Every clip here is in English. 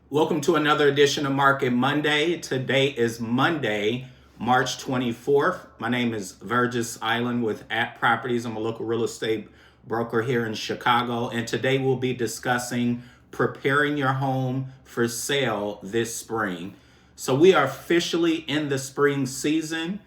Welcome to another edition of Market Monday. Today is Monday, March 24th. My name is Eiland with At Properties. I'm a local real estate broker here in Chicago, and today we'll be discussing preparing your home for sale this spring. So we are officially in the spring season.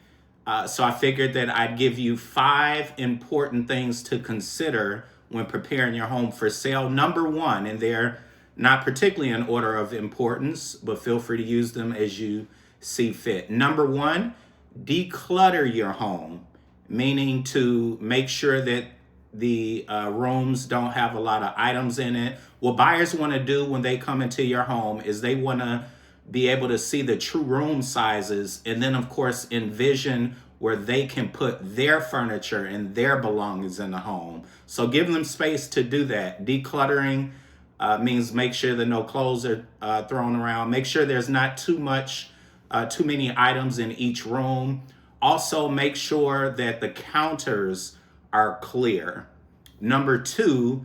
So I figured that I'd give you 5 important things to consider when preparing your home for sale. Number one, and they're not particularly in order of importance, but feel free to use them as you see fit. Number one, declutter your home, meaning to make sure that the rooms don't have a lot of items in it. What buyers want to do when they come into your home is they want to be able to see the true room sizes, and then of course envision where they can put their furniture and their belongings in the home. So give them space to do that. Decluttering means make sure that no clothes are thrown around. Make sure there's not too many items in each room. Also, make sure that the counters are clear. Number two,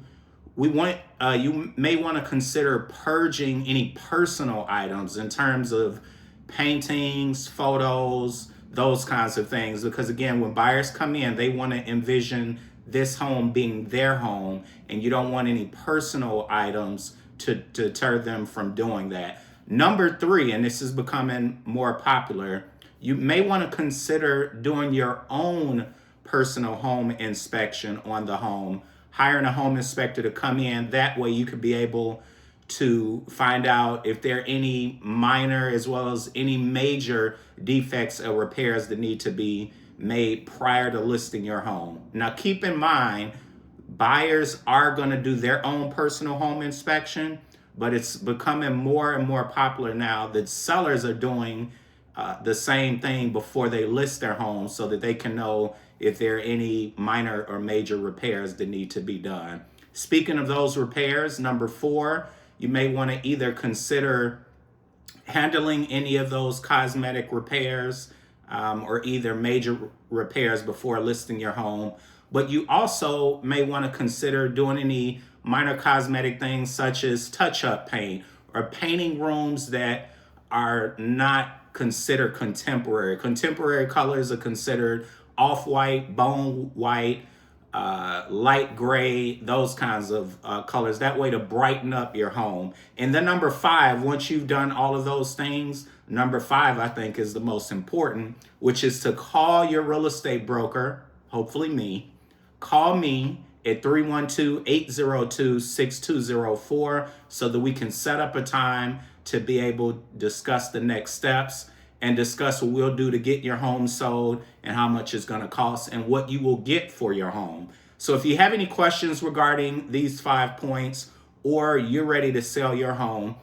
you may want to consider purging any personal items in terms of paintings, photos, those kinds of things. Because again, when buyers come in, they want to envision this home being their home, and you don't want any personal items to deter them from doing that. Number three, and this is becoming more popular, you may want to consider doing your own personal home inspection on the home, hiring a home inspector to come in. That way you could be able to find out if there are any minor as well as any major defects or repairs that need to be made prior to listing your home. Now, keep in mind, buyers are going to do their own personal home inspection, but it's becoming more and more popular now that sellers are doing the same thing before they list their home so that they can know if there are any minor or major repairs that need to be done. Speaking of those repairs, number four, you may want to either consider handling any of those cosmetic repairs or either major repairs before listing your home. But you also may want to consider doing any minor cosmetic things such as touch-up paint or painting rooms that are not considered contemporary. Contemporary colors are considered off-white, bone white, light gray, those kinds of colors. That way to brighten up your home. And then number five, once you've done all of those things, number five, I think, is the most important, which is to call your real estate broker, hopefully me. Call me at 312-802-6204 so that we can set up a time to be able to discuss the next steps and discuss what we'll do to get your home sold and how much it's going to cost and what you will get for your home. So if you have any questions regarding these 5 points or you're ready to sell your home,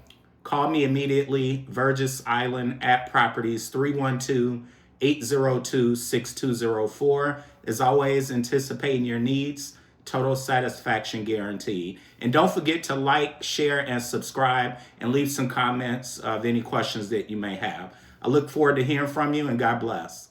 call me immediately, Eiland at Properties, 312-802-6204. As always, anticipating your needs, total satisfaction guaranteed. And don't forget to like, share, and subscribe, and leave some comments of any questions that you may have. I look forward to hearing from you, and God bless.